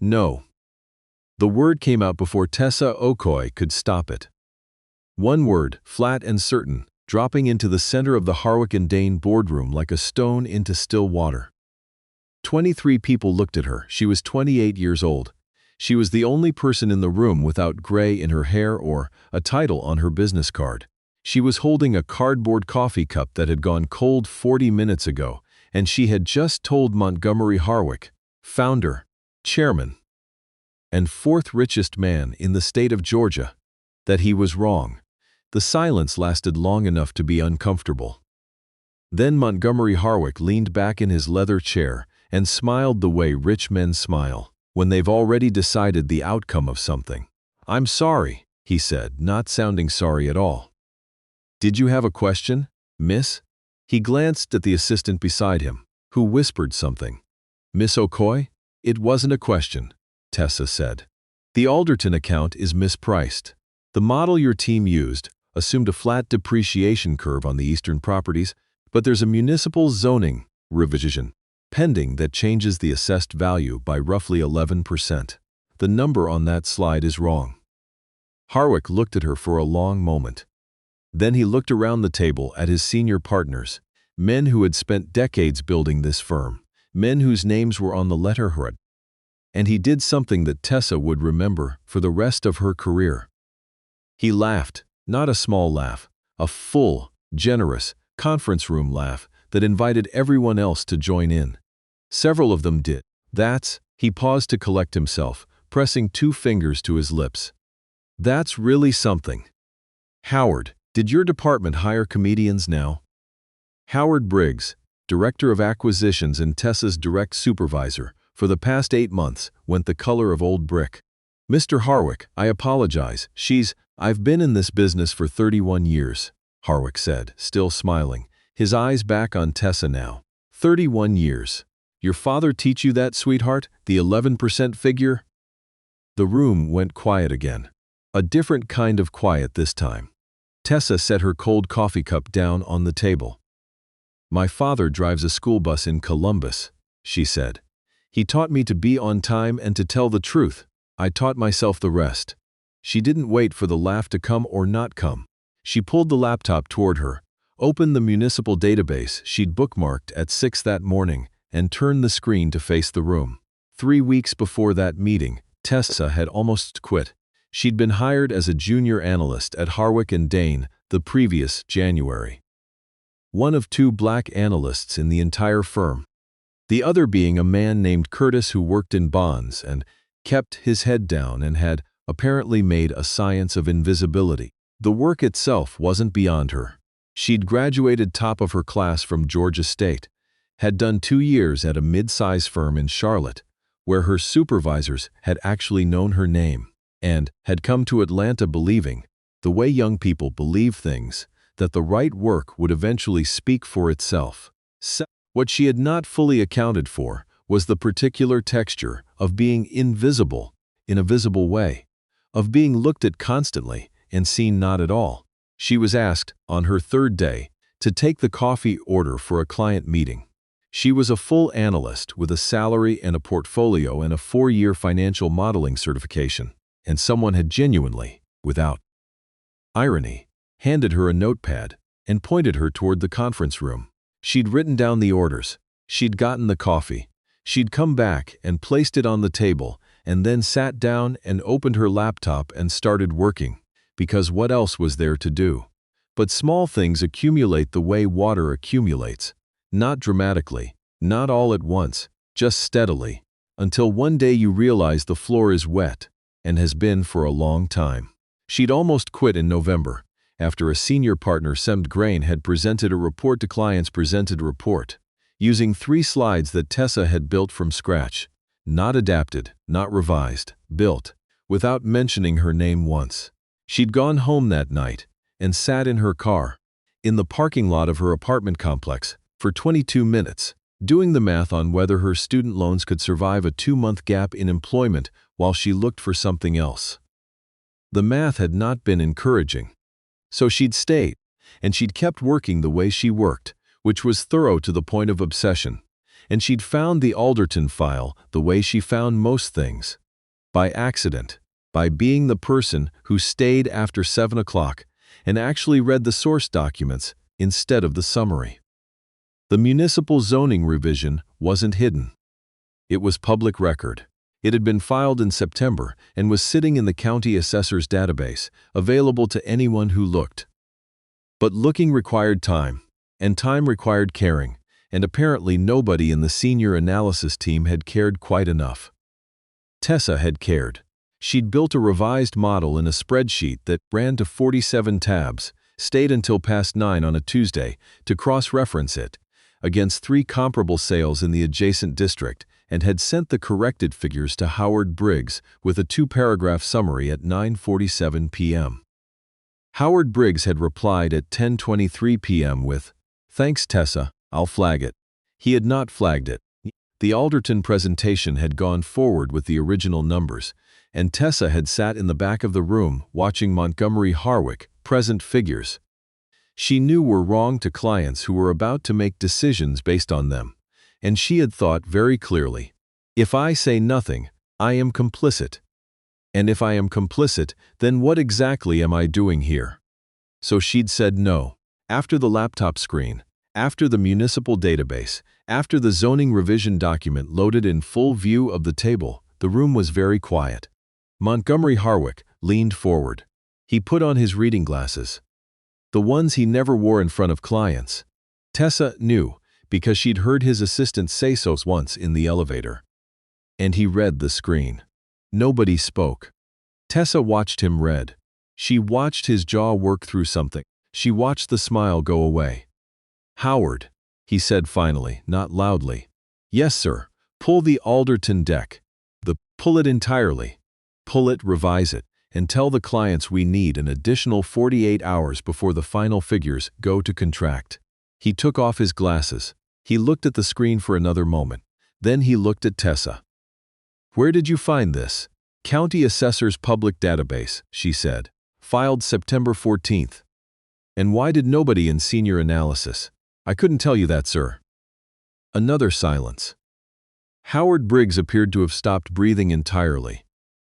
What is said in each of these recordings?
No. The word came out before Tessa Okoye could stop it. One word, flat and certain, dropping into the center of the Harwick and Dane boardroom like a stone into still water. 23 people looked at her. She was 28 years old. She was the only person in the room without gray in her hair or a title on her business card. She was holding a cardboard coffee cup that had gone cold 40 minutes ago, and she had just told Montgomery Harwick, founder, chairman, and fourth richest man in the state of Georgia, that he was wrong. The silence lasted long enough to be uncomfortable. Then Montgomery Harwick leaned back in his leather chair and smiled the way rich men smile when they've already decided the outcome of something. "I'm sorry," he said, not sounding sorry at all. "Did you have a question, miss?" He glanced at the assistant beside him, who whispered something. "Miss Okoye?" "It wasn't a question," Tessa said. "The Alderton account is mispriced. The model your team used assumed a flat depreciation curve on the eastern properties, but there's a municipal zoning revision pending that changes the assessed value by roughly 11%. The number on that slide is wrong." Harwick looked at her for a long moment. Then he looked around the table at his senior partners, men who had spent decades building this firm, men whose names were on the letterhead. And he did something that Tessa would remember for the rest of her career. He laughed, not a small laugh, a full, generous, conference room laugh that invited everyone else to join in. Several of them did. He paused to collect himself, pressing 2 fingers to his lips. "That's really something. Howard, did your department hire comedians now?" Howard Briggs, Director of Acquisitions and Tessa's direct supervisor, for the past 8 months, went the color of old brick. "Mr. Harwick, I apologize. I've been in this business for 31 years, Harwick said, still smiling, his eyes back on Tessa now. 31 years. Your father teach you that, sweetheart, the 11% figure? The room went quiet again. A different kind of quiet this time. Tessa set her cold coffee cup down on the table. My father drives a school bus in Columbus, she said. He taught me to be on time and to tell the truth. I taught myself the rest. She didn't wait for the laugh to come or not come. She pulled the laptop toward her, opened the municipal database she'd bookmarked at 6 that morning, and turned the screen to face the room. 3 weeks before that meeting, Tessa had almost quit. She'd been hired as a junior analyst at Harwick and Dane the previous January. One of 2 black analysts in the entire firm. The other being a man named Curtis who worked in bonds and kept his head down and had apparently made a science of invisibility. The work itself wasn't beyond her. She'd graduated top of her class from Georgia State, had done 2 years at a mid-size firm in Charlotte, where her supervisors had actually known her name, and had come to Atlanta believing, the way young people believe things, that the right work would eventually speak for itself. What she had not fully accounted for was the particular texture of being invisible in a visible way, of being looked at constantly and seen not at all. She was asked, on her 3rd day, to take the coffee order for a client meeting. She was a full analyst with a salary and a portfolio and a 4-year financial modeling certification, and someone had genuinely, without irony, handed her a notepad and pointed her toward the conference room. She'd written down the orders. She'd gotten the coffee. She'd come back and placed it on the table and then sat down and opened her laptop and started working, because what else was there to do? But small things accumulate the way water accumulates, not dramatically, not all at once, just steadily, until one day you realize the floor is wet and has been for a long time. She'd almost quit in November, after a senior partner Grain had presented a report to clients using 3 slides that Tessa had built from scratch, not adapted, not revised, built, without mentioning her name once. She'd gone home that night and sat in her car, in the parking lot of her apartment complex, for 22 minutes, doing the math on whether her student loans could survive a 2-month gap in employment while she looked for something else. The math had not been encouraging. So she'd stayed, and she'd kept working the way she worked, which was thorough to the point of obsession, And she'd found the Alderton file the way she found most things. By accident. By being the person who stayed after 7 o'clock and actually read the source documents instead of the summary. The municipal zoning revision wasn't hidden. It was public record. It had been filed in September and was sitting in the county assessor's database, available to anyone who looked. But looking required time, and time required caring, and apparently nobody in the senior analysis team had cared quite enough. Tessa had cared. She'd built a revised model in a spreadsheet that ran to 47 tabs, stayed until past 9 on a Tuesday to cross-reference it against 3 comparable sales in the adjacent district, and had sent the corrected figures to Howard Briggs with a 2-paragraph summary at 9:47 p.m. Howard Briggs had replied at 10:23 p.m. with, "Thanks, Tessa, I'll flag it." He had not flagged it. The Alderton presentation had gone forward with the original numbers, and Tessa had sat in the back of the room watching Montgomery Harwick present figures. She knew were wrong to clients who were about to make decisions based on them, and she had thought very clearly, if I say nothing, I am complicit. And if I am complicit, then what exactly am I doing here? So she'd said no. After the laptop screen, after the municipal database, after the zoning revision document loaded in full view of the table, the room was very quiet. Montgomery Harwick leaned forward. He put on his reading glasses. The ones he never wore in front of clients. Tessa knew, because she'd heard his assistant say so once in the elevator. And he read the screen. Nobody spoke. Tessa watched him read. She watched his jaw work through something. She watched the smile go away. "Howard," he said finally, not loudly. "Yes, sir. Pull the Alderton deck. Pull it entirely. Pull it, revise it, and tell the clients we need an additional 48 hours before the final figures go to contract." He took off his glasses. He looked at the screen for another moment. Then he looked at Tessa. "Where did you find this?" "County Assessor's Public Database," she said. "Filed September 14th. "And why did nobody in senior analysis?" "I couldn't tell you that, sir." Another silence. Howard Briggs appeared to have stopped breathing entirely.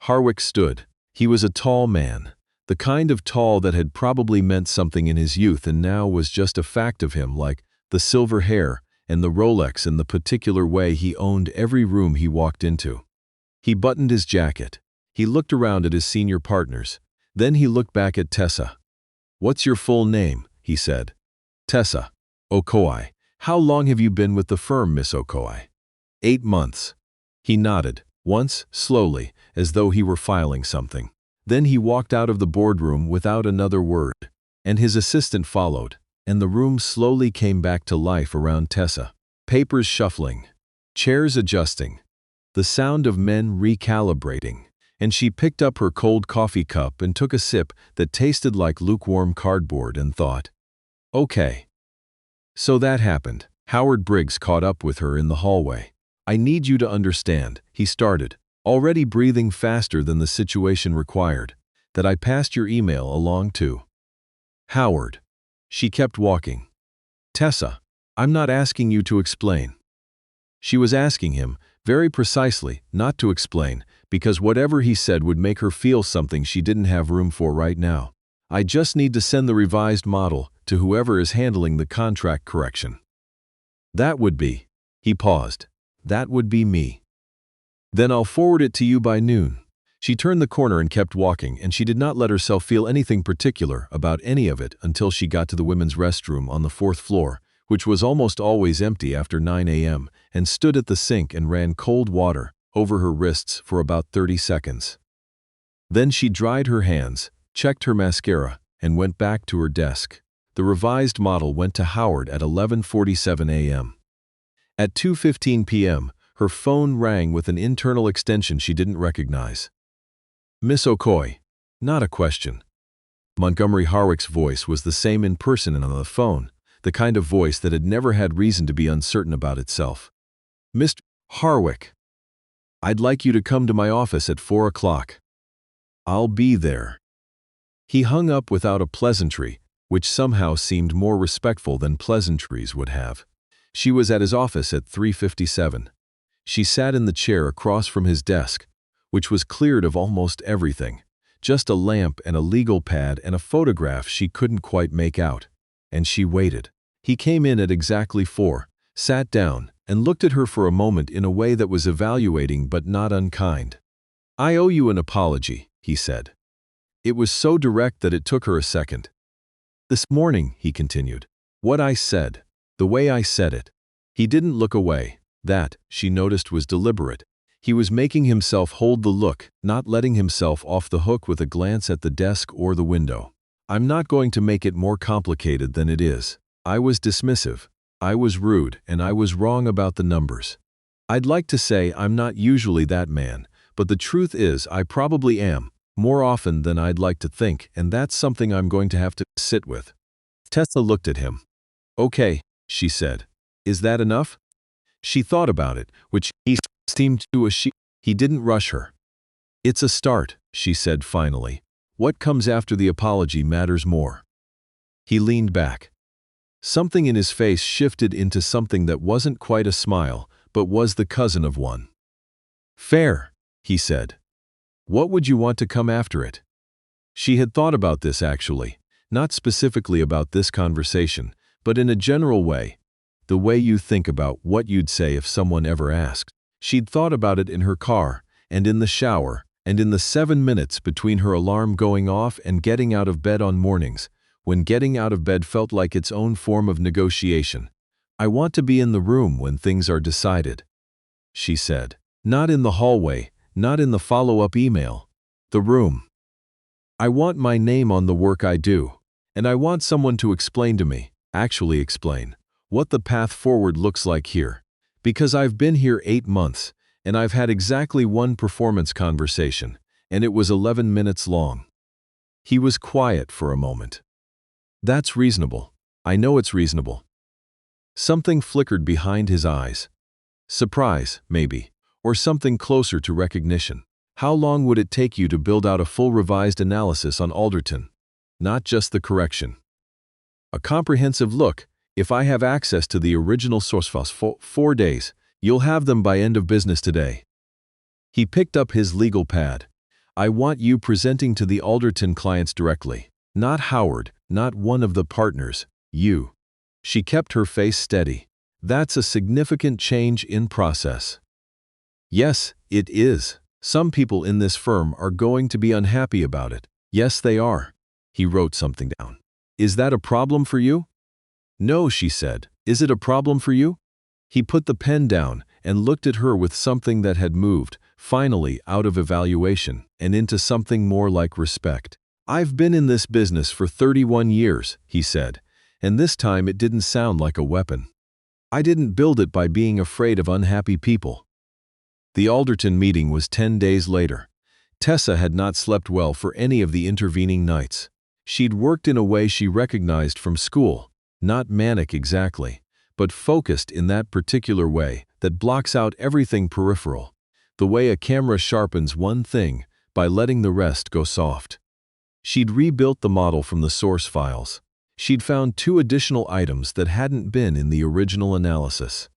Harwick stood. He was a tall man, the kind of tall that had probably meant something in his youth and now was just a fact of him, like the silver hair and the Rolex and the particular way he owned every room he walked into. He buttoned his jacket. He looked around at his senior partners. Then he looked back at Tessa. "What's your full name?" he said. "Tessa Okoye. How long have you been with the firm, Miss Okoye?" 8 months. He nodded, once, slowly, as though he were filing something. Then he walked out of the boardroom without another word, and his assistant followed, and the room slowly came back to life around Tessa. Papers shuffling, chairs adjusting, the sound of men recalibrating, and she picked up her cold coffee cup and took a sip that tasted like lukewarm cardboard and thought, "Okay." So that happened. Howard Briggs caught up with her in the hallway. "I need you to understand," he started, already breathing faster than the situation required, "that I passed your email along to Howard." She kept walking. "Tessa, I'm not asking you to explain." She was asking him, very precisely, not to explain, because whatever he said would make her feel something she didn't have room for right now. "I just need to send the revised model to whoever is handling the contract correction." "That would be," he paused, "that would be me." "Then I'll forward it to you by noon." She turned the corner and kept walking, and she did not let herself feel anything particular about any of it until she got to the women's restroom on the 4th floor, which was almost always empty after 9 a.m., and stood at the sink and ran cold water over her wrists for about 30 seconds. Then she dried her hands, checked her mascara, and went back to her desk. The revised model went to Howard at 11:47 a.m. At 2:15 p.m., her phone rang with an internal extension she didn't recognize. "Miss Okoye." Not a question. Montgomery Harwick's voice was the same in person and on the phone, the kind of voice that had never had reason to be uncertain about itself. "Mr. Harwick, I'd like you to come to my office at 4 o'clock. I'll be there." He hung up without a pleasantry, which somehow seemed more respectful than pleasantries would have. She was at his office at 3:57. She sat in the chair across from his desk, which was cleared of almost everything. Just a lamp and a legal pad and a photograph she couldn't quite make out. And she waited. He came in at exactly 4, sat down, and looked at her for a moment in a way that was evaluating but not unkind. "I owe you an apology," he said. It was so direct that it took her a second. "This morning," he continued, "what I said, the way I said it." He didn't look away. That, she noticed, was deliberate. He was making himself hold the look, not letting himself off the hook with a glance at the desk or the window. "I'm not going to make it more complicated than it is. I was dismissive. I was rude, and I was wrong about the numbers. I'd like to say I'm not usually that man, but the truth is I probably am, more often than I'd like to think, and that's something I'm going to have to sit with." Tessa looked at him. "Okay," she said. "Is that enough?" She thought about it, which he seemed to assure. He didn't rush her. "It's a start," she said finally. "What comes after the apology matters more." He leaned back. Something in his face shifted into something that wasn't quite a smile, but was the cousin of one. "Fair," he said. "What would you want to come after it?" She had thought about this actually, not specifically about this conversation, but in a general way. The way you think about what you'd say if someone ever asked. She'd thought about it in her car, and in the shower, and in the 7 minutes between her alarm going off and getting out of bed on mornings, when getting out of bed felt like its own form of negotiation. "I want to be in the room when things are decided," she said. "Not in the hallway, not in the follow-up email. The room. I want my name on the work I do, and I want someone to explain to me, actually explain, what the path forward looks like here. Because I've been here 8 months, and I've had exactly one performance conversation, and it was 11 minutes long." He was quiet for a moment. "That's reasonable. I know it's reasonable." Something flickered behind his eyes. Surprise, maybe, or something closer to recognition. "How long would it take you to build out a full revised analysis on Alderton? Not just the correction." "A comprehensive look. If I have access to the original source files, 4 days. You'll have them by end of business today." He picked up his legal pad. "I want you presenting to the Alderton clients directly. Not Howard, not one of the partners. You." She kept her face steady. "That's a significant change in process." "Yes, it is. Some people in this firm are going to be unhappy about it." "Yes, they are." He wrote something down. "Is that a problem for you?" "No," she said. "Is it a problem for you?" He put the pen down and looked at her with something that had moved, finally, out of evaluation and into something more like respect. "I've been in this business for 31 years, he said, and this time it didn't sound like a weapon. "I didn't build it by being afraid of unhappy people." The Alderton meeting was 10 days later. Tessa had not slept well for any of the intervening nights. She'd worked in a way she recognized from school. Not manic exactly, but focused in that particular way that blocks out everything peripheral. The way a camera sharpens one thing by letting the rest go soft. She'd rebuilt the model from the source files. She'd found 2 additional items that hadn't been in the original analysis.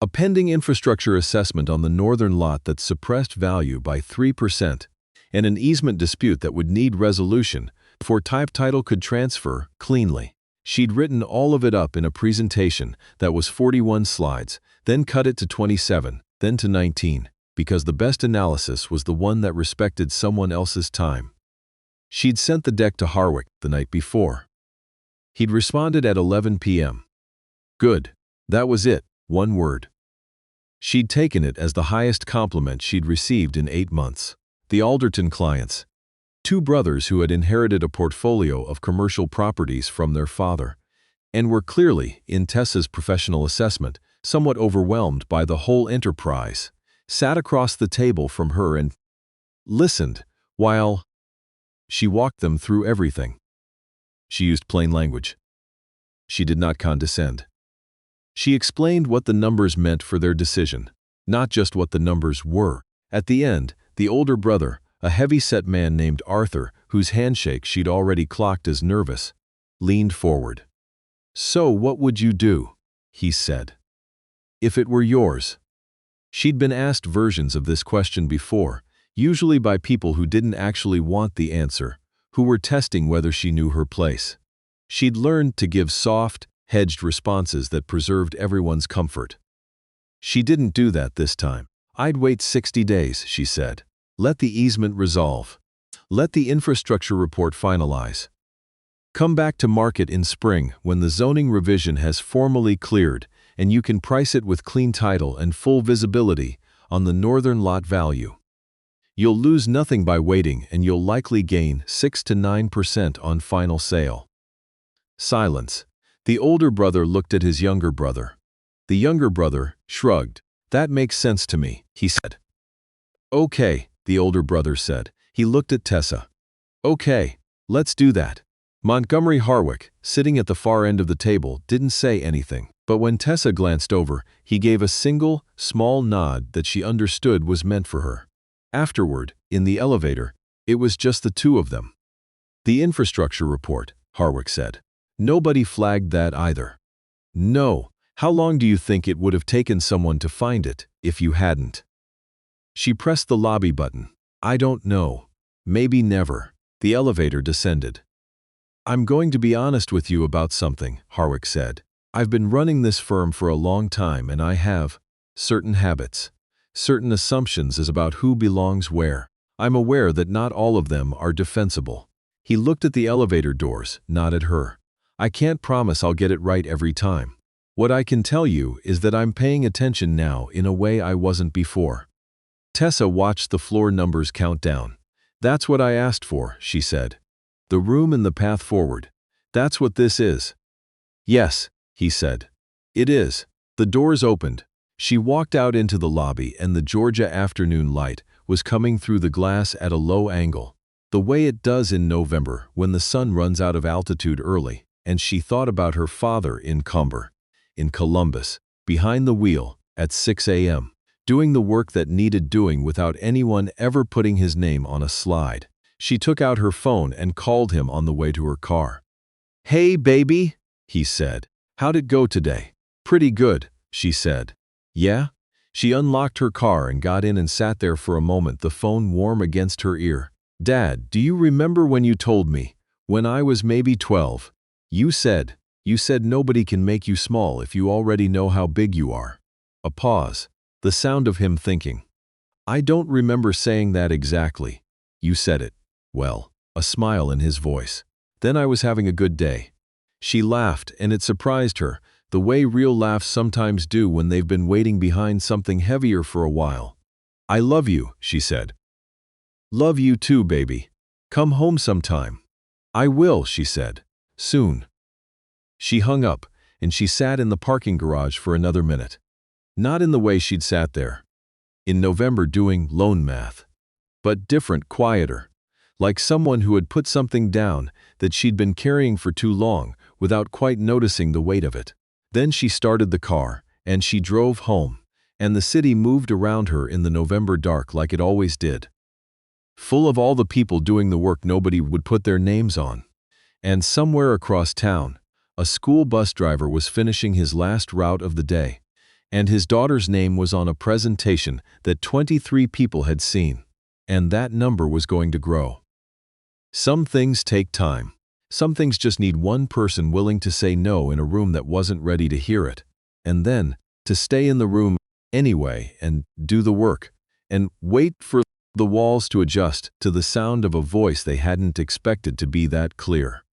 A pending infrastructure assessment on the northern lot that suppressed value by 3%, and an easement dispute that would need resolution before title could transfer cleanly. She'd written all of it up in a presentation that was 41 slides, then cut it to 27, then to 19, because the best analysis was the one that respected someone else's time. She'd sent the deck to Harwick the night before. He'd responded at 11 p.m. "Good. That was it, one word." She'd taken it as the highest compliment she'd received in 8 months. The Alderton clients, 2 brothers who had inherited a portfolio of commercial properties from their father, and were clearly, in Tessa's professional assessment, somewhat overwhelmed by the whole enterprise, sat across the table from her and listened while she walked them through everything. She used plain language. She did not condescend. She explained what the numbers meant for their decision, not just what the numbers were. At the end, the older brother, a heavy-set man named Arthur, whose handshake she'd already clocked as nervous, leaned forward. "So what would you do?" he said. If it were yours. She'd been asked versions of this question before, usually by people who didn't actually want the answer, who were testing whether she knew her place. She'd learned to give soft, hedged responses that preserved everyone's comfort. She didn't do that this time. I'd wait 60 days, she said. Let the easement resolve. Let the infrastructure report finalize. Come back to market in spring when the zoning revision has formally cleared and you can price it with clean title and full visibility on the northern lot value. You'll lose nothing by waiting and you'll likely gain 6 to 9% on final sale. Silence. The older brother looked at his younger brother. The younger brother shrugged. That makes sense to me, he said. Okay, the older brother said. He looked at Tessa. Okay, let's do that. Montgomery Harwick, sitting at the far end of the table, didn't say anything, but when Tessa glanced over, he gave a single, small nod that she understood was meant for her. Afterward, in the elevator, it was just the two of them. The infrastructure report, Harwick said. Nobody flagged that either. No. How long do you think it would have taken someone to find it if you hadn't? She pressed the lobby button. I don't know. Maybe never. The elevator descended. I'm going to be honest with you about something, Harwick said. I've been running this firm for a long time and I have certain habits, certain assumptions as about who belongs where. I'm aware that not all of them are defensible. He looked at the elevator doors, not at her. I can't promise I'll get it right every time. What I can tell you is that I'm paying attention now in a way I wasn't before. Tessa watched the floor numbers count down. That's what I asked for, she said. The room and the path forward. That's what this is. Yes, he said. It is. The doors opened. She walked out into the lobby and the Georgia afternoon light was coming through the glass at a low angle, the way it does in November when the sun runs out of altitude early, and she thought about her father in Columbus, behind the wheel, at 6 a.m., doing the work that needed doing without anyone ever putting his name on a slide. She took out her phone and called him on the way to her car. Hey, baby, he said. How'd it go today? Pretty good, she said. Yeah? She unlocked her car and got in and sat there for a moment, the phone warm against her ear. Dad, do you remember when you told me, when I was maybe 12, you said nobody can make you small if you already know how big you are. A pause. The sound of him thinking. I don't remember saying that exactly. You said it. Well, a smile in his voice. Then I was having a good day. She laughed, and it surprised her, the way real laughs sometimes do when they've been waiting behind something heavier for a while. I love you, she said. Love you too, baby. Come home sometime. I will, she said. Soon. She hung up, and she sat in the parking garage for another minute. Not in the way she'd sat there in November doing loan math, but different, quieter, like someone who had put something down that she'd been carrying for too long without quite noticing the weight of it. Then she started the car, and she drove home, and the city moved around her in the November dark like it always did. Full of all the people doing the work nobody would put their names on. And somewhere across town, a school bus driver was finishing his last route of the day, and his daughter's name was on a presentation that 23 people had seen, and that number was going to grow. Some things take time. Some things just need one person willing to say no in a room that wasn't ready to hear it, and then to stay in the room anyway and do the work, and wait for the walls to adjust to the sound of a voice they hadn't expected to be that clear.